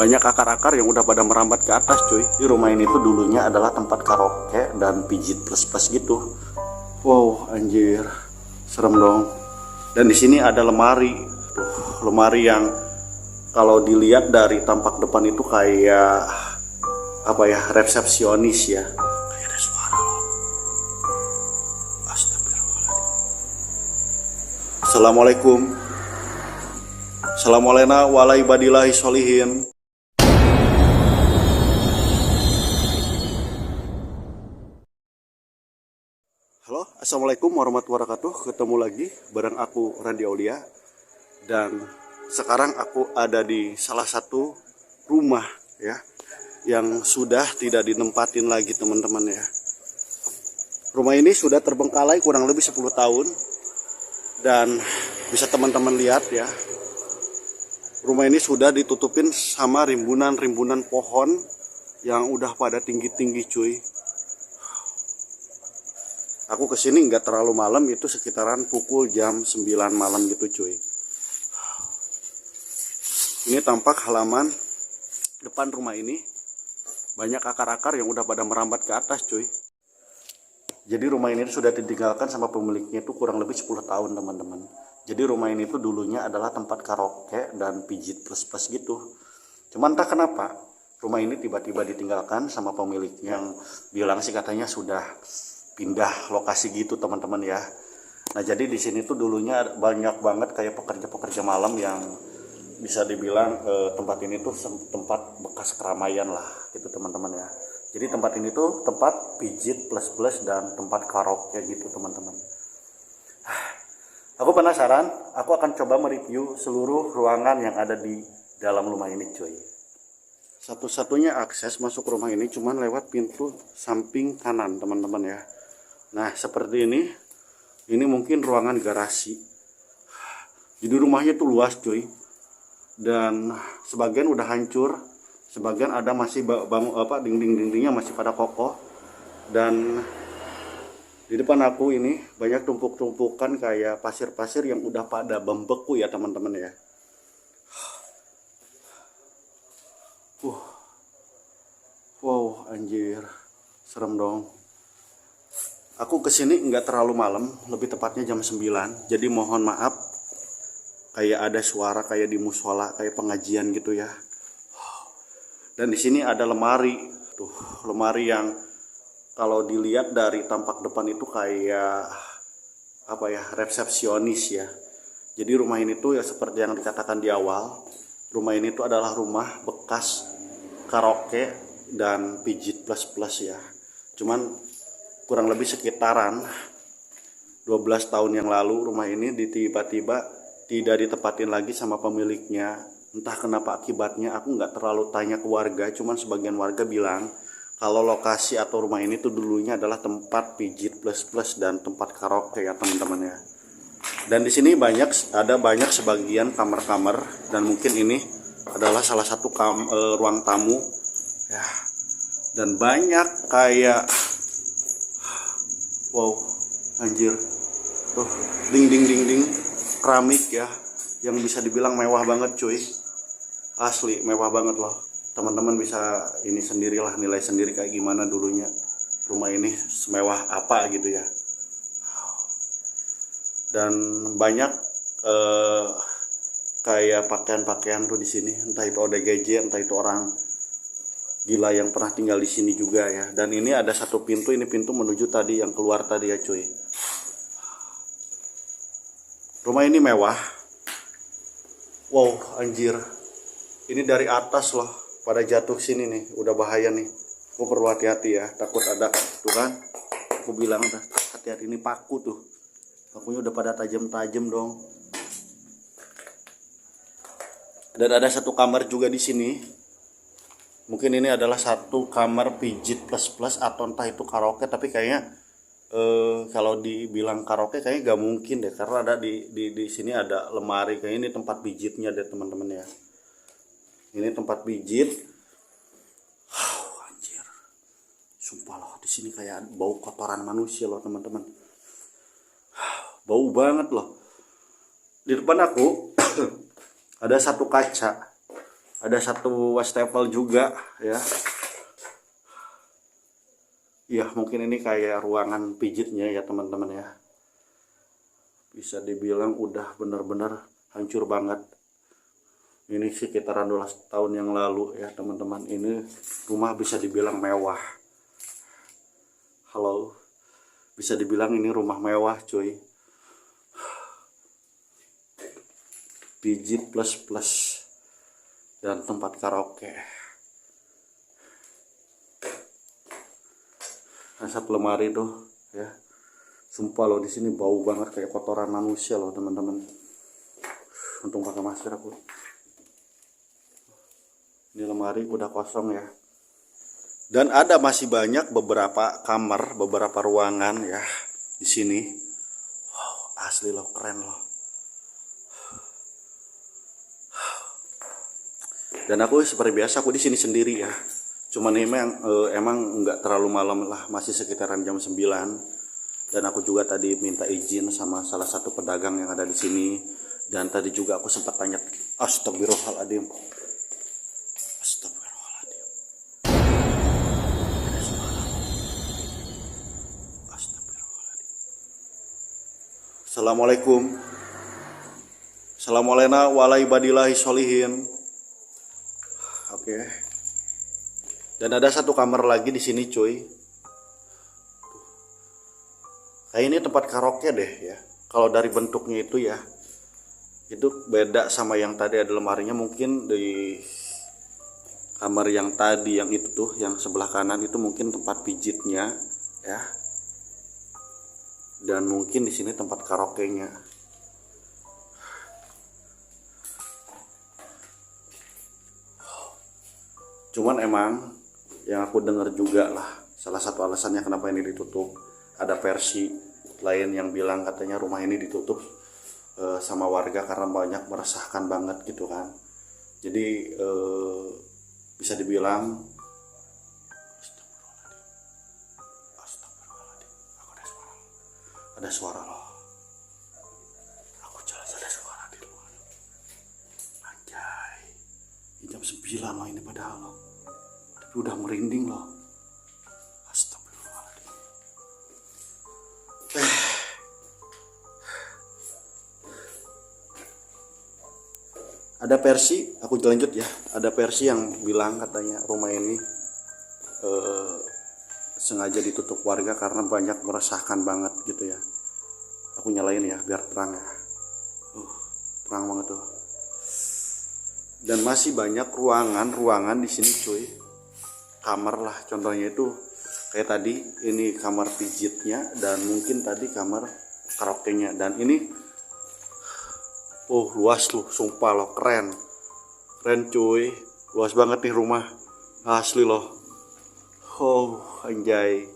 banyak akar-akar yang udah pada merambat ke atas cuy. Di rumah ini tuh dulunya adalah tempat karaoke dan pijit plus-plus gitu. Wow, anjir. Serem dong. Dan di sini ada lemari. Tuh, lemari yang kalau dilihat dari tampak depan itu kayak apa ya, resepsionis ya. Kayak ada suara loh. Astagfirullahaladzim. Assalamualaikum. Assalamualaikum warahmatullahi sholihin. Halo, assalamualaikum warahmatullahi wabarakatuh. Ketemu lagi bareng aku Randy Aulia. Dan sekarang aku ada di salah satu rumah ya, yang sudah tidak ditempatin lagi teman-teman ya. Rumah ini sudah terbengkalai kurang lebih 10 tahun. Dan bisa teman-teman lihat ya, rumah ini sudah ditutupin sama rimbunan-rimbunan pohon yang udah pada tinggi-tinggi cuy. Aku kesini nggak terlalu malam, itu sekitaran pukul jam 9 malam gitu cuy. Ini tampak halaman depan rumah ini. Banyak akar-akar yang udah pada merambat ke atas cuy. Jadi rumah ini sudah ditinggalkan sama pemiliknya itu kurang lebih 10 tahun teman-teman. Jadi rumah ini tuh dulunya adalah tempat karaoke dan pijit plus-plus gitu. Cuman entah kenapa rumah ini tiba-tiba ditinggalkan sama pemiliknya, yang bilang sih katanya sudah pindah lokasi gitu teman-teman ya. Nah jadi di sini tuh dulunya banyak banget kayak pekerja-pekerja malam yang bisa dibilang tempat ini tuh tempat bekas keramaian lah gitu teman-teman ya. Jadi tempat ini tuh tempat pijit plus-plus dan tempat karaoke gitu teman-teman. Aku penasaran, aku akan coba mereview seluruh ruangan yang ada di dalam rumah ini cuy. Satu-satunya akses masuk rumah ini cuman lewat pintu samping kanan teman-teman ya. Nah seperti ini mungkin ruangan garasi. Jadi rumahnya tuh luas cuy, dan sebagian udah hancur, sebagian ada masih dinding-dindingnya masih pada kokoh. Dan di depan aku ini banyak tumpuk-tumpukan kayak pasir-pasir yang udah pada membeku ya teman-teman ya. Wow anjir, serem dong. Aku kesini nggak terlalu malam, lebih tepatnya jam 9. Jadi mohon maaf kayak ada suara kayak di musola, kayak pengajian gitu ya. Dan di sini ada lemari. Tuh, lemari yang kalau dilihat dari tampak depan itu kayak apa ya, resepsionis ya. Jadi rumah ini tuh ya seperti yang dikatakan di awal, rumah ini tuh adalah rumah bekas karaoke dan pijit plus-plus ya. Cuman kurang lebih sekitaran 12 tahun yang lalu rumah ini tiba-tiba tidak ditempatin lagi sama pemiliknya. Entah kenapa akibatnya, aku nggak terlalu tanya ke warga, cuman sebagian warga bilang kalau lokasi atau rumah ini tuh dulunya adalah tempat pijit plus-plus dan tempat karaoke ya teman-teman ya. Dan di sini ada banyak sebagian kamar-kamar, dan mungkin ini adalah salah satu ruang tamu ya. Dan banyak kayak wow anjir, tuh dinding keramik ya, yang bisa dibilang mewah banget cuy. Asli mewah banget loh. Teman-teman bisa ini sendirilah, nilai sendiri kayak gimana dulunya rumah ini semewah apa gitu ya. Dan banyak kayak pakaian-pakaian tuh di sini, entah itu ODGJ, entah itu orang gila yang pernah tinggal di sini juga ya. Dan ini ada satu pintu, ini pintu menuju tadi yang keluar tadi ya cuy. Rumah ini mewah. Wow anjir, ini dari atas loh pada jatuh sini nih, udah bahaya nih. Aku perlu hati-hati ya, takut ada tuh kan, aku bilang udah hati-hati, ini paku tuh, pakunya udah pada tajam-tajam dong. Dan ada satu kamar juga di sini. Mungkin ini adalah satu kamar pijit plus-plus atau entah itu karaoke, tapi kayaknya kalau dibilang karaoke kayaknya gak mungkin deh, karena ada di sini ada lemari. Kayaknya ini tempat pijitnya deh teman-teman ya. Ini tempat pijit. Anjir, sumpah loh, di sini kayak bau kotoran manusia loh teman-teman. Bau banget loh. Di depan aku ada satu kaca. Ada satu wastafel juga ya. Iya, mungkin ini kayak ruangan pijitnya ya teman-teman ya. Bisa dibilang udah bener-bener hancur banget. Ini sekitaran 12 tahun yang lalu ya teman-teman. Ini rumah bisa dibilang mewah. Halo, bisa dibilang ini rumah mewah cuy. Pijit plus dan tempat karaoke. Asap lemari tuh ya. Sumpah loh, di sini bau banget kayak kotoran manusia loh teman-teman. Untung pakai masker aku. Ini lemari udah kosong ya. Dan ada masih banyak beberapa kamar, beberapa ruangan ya di sini. Wow, asli loh, keren loh. Dan aku seperti biasa aku di sini sendiri ya. Cuman emang nggak terlalu malam lah, masih sekitaran jam 9. Dan aku juga tadi minta izin sama salah satu pedagang yang ada di sini. Dan tadi juga aku sempat tanya, astagfirullahaladzim. Astagfirullahaladzim. Astagfirullahaladzim. Assalamualaikum. Assalamualaikum warahmatullahi sholihin. Oke. Dan ada satu kamar lagi di sini, cuy. Kayak ini tempat karaoke deh ya. Kalau dari bentuknya itu ya, itu beda sama yang tadi ada lemarinya. Mungkin di kamar yang tadi, yang itu tuh, yang sebelah kanan itu mungkin tempat pijitnya ya. Dan mungkin di sini tempat karaoke-nya. Cuman emang yang aku dengar juga lah, salah satu alasannya kenapa ini ditutup, ada versi lain yang bilang katanya rumah ini ditutup sama warga karena banyak meresahkan banget gitu kan. Jadi bisa dibilang astagfirullahaladzim, ada suara loh, aku jelas ada suara di luar. Anjay, jam 9 loh ini padahal loh. Udah merinding loh. Astagfirullahaladzim. Ada versi, aku lanjut ya. Ada versi yang bilang katanya rumah ini sengaja ditutup warga karena banyak meresahkan banget gitu ya. Aku nyalain ya biar terang ya. Terang banget tuh. Dan masih banyak ruangan di sini cuy. Kamar lah contohnya itu kayak tadi ini kamar pijitnya dan mungkin tadi kamar karaoke-nya. Dan ini luas loh, sumpah loh, keren cuy, luas banget nih rumah asli loh. Anjay.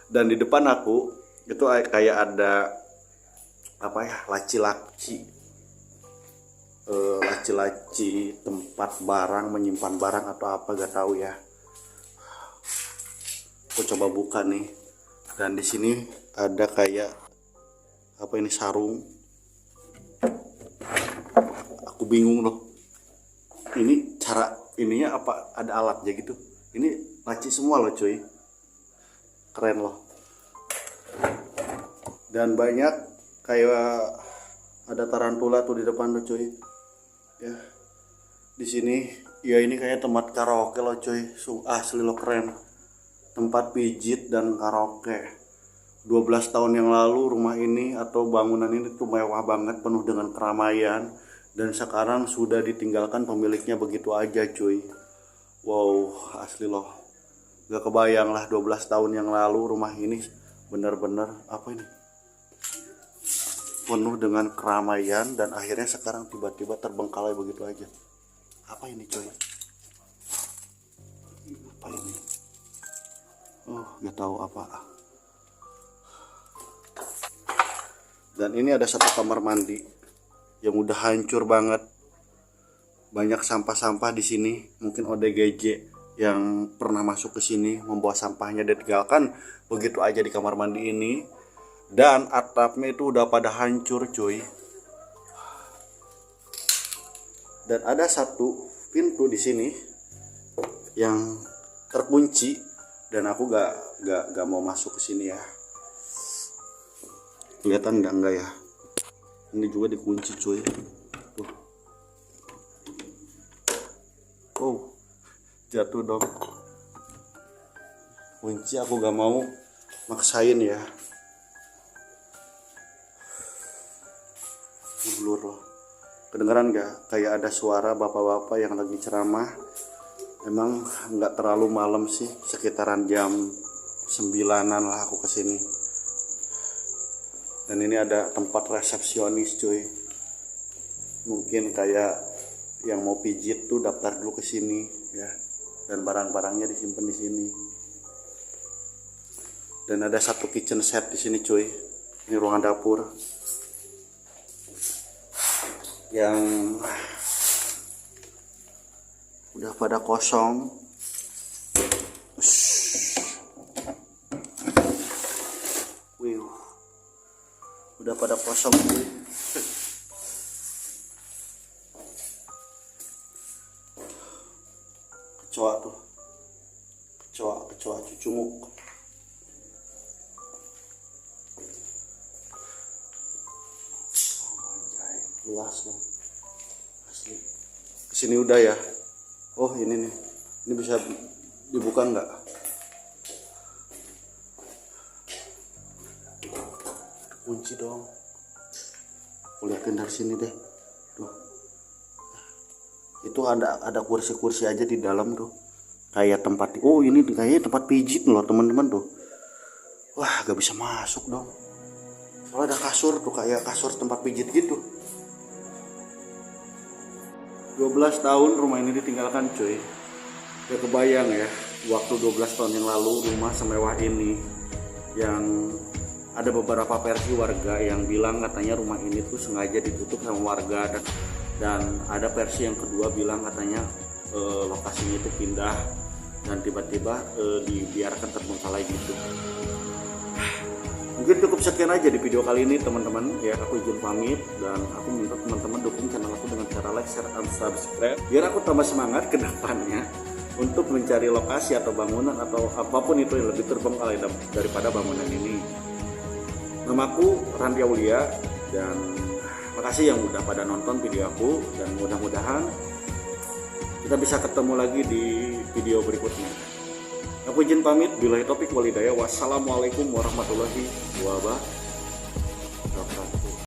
Dan di depan aku itu kayak ada apa ya, laci tempat barang, menyimpan barang atau apa gak tahu ya. Aku coba buka nih, dan di sini ada kayak apa ini, sarung. Aku bingung loh, ini cara ininya apa, ada alatnya gitu. Ini laci semua loh cuy, keren loh. Dan banyak kayak ada tarantula tuh di depan tuh cuy. Ya, di sini ya ini kayak tempat karaoke loh cuy, asli lo, keren. Tempat pijit dan karaoke. 12 tahun yang lalu rumah ini atau bangunan ini tuh mewah banget, penuh dengan keramaian. Dan sekarang sudah ditinggalkan pemiliknya begitu aja cuy. Wow, asli loh. Gak kebayang lah 12 tahun yang lalu rumah ini bener-bener apa ini, penuh dengan keramaian, dan akhirnya sekarang tiba-tiba terbengkalai begitu aja. Apa ini coy? Apa ini? Gak tahu apa. Dan ini ada satu kamar mandi yang udah hancur banget. Banyak sampah-sampah di sini. Mungkin ODGJ yang pernah masuk ke sini membawa sampahnya dan tinggalkan begitu aja di kamar mandi ini. Dan atapnya itu udah pada hancur cuy. Dan ada satu pintu di sini yang terkunci dan aku gak mau masuk ke sini ya. Kelihatan enggak ya? Ini juga dikunci cuy. Tuh. Oh, jatuh dong. Kunci aku gak mau maksain ya. Blur loh. Kedengeran gak? Kayak ada suara bapak-bapak yang lagi ceramah. Emang nggak terlalu malam sih, sekitaran jam 9-an lah aku kesini. Dan ini ada tempat resepsionis cuy. Mungkin kayak yang mau pijit tuh daftar dulu ke sini ya. Dan barang-barangnya disimpan di sini. Dan ada satu kitchen set di sini cuy. Ini ruangan dapur yang udah pada kosong. Wih, udah pada kosong cuy. Kecoa tuh, kecoa cucunguk. Anjay, luas loh asli. Kesini udah ya. Oh ini nih, ini bisa dibuka nggak? Kunci dong. Aku liatin dari sini deh. Tuh, itu ada kursi-kursi aja di dalam tuh. Kayak tempat. Oh ini kayaknya tempat pijit loh teman-teman tuh. Wah gak bisa masuk dong. Soalnya ada kasur tuh, kayak kasur tempat pijit gitu. 12 tahun rumah ini ditinggalkan cuy. Ya kebayang ya, waktu 12 tahun yang lalu rumah semewah ini. Yang ada beberapa versi warga yang bilang katanya rumah ini tuh sengaja ditutup sama warga. Dan ada versi yang kedua bilang katanya lokasinya itu pindah. Dan tiba-tiba dibiarkan terbengkalai gitu. Mungkin cukup sekian aja di video kali ini teman-teman ya. Aku izin pamit dan aku minta teman-teman dukung channel aku dengan cara like, share, dan subscribe biar aku tambah semangat ke depannya untuk mencari lokasi atau bangunan atau apapun itu yang lebih terbengkalai daripada bangunan ini. Namaku Randi Aulia dan makasih yang udah pada nonton video aku, dan mudah-mudahan kita bisa ketemu lagi di video berikutnya. Aku izin pamit, billahi taufiq wal hidayah. Wassalamualaikum warahmatullahi wabarakatuh.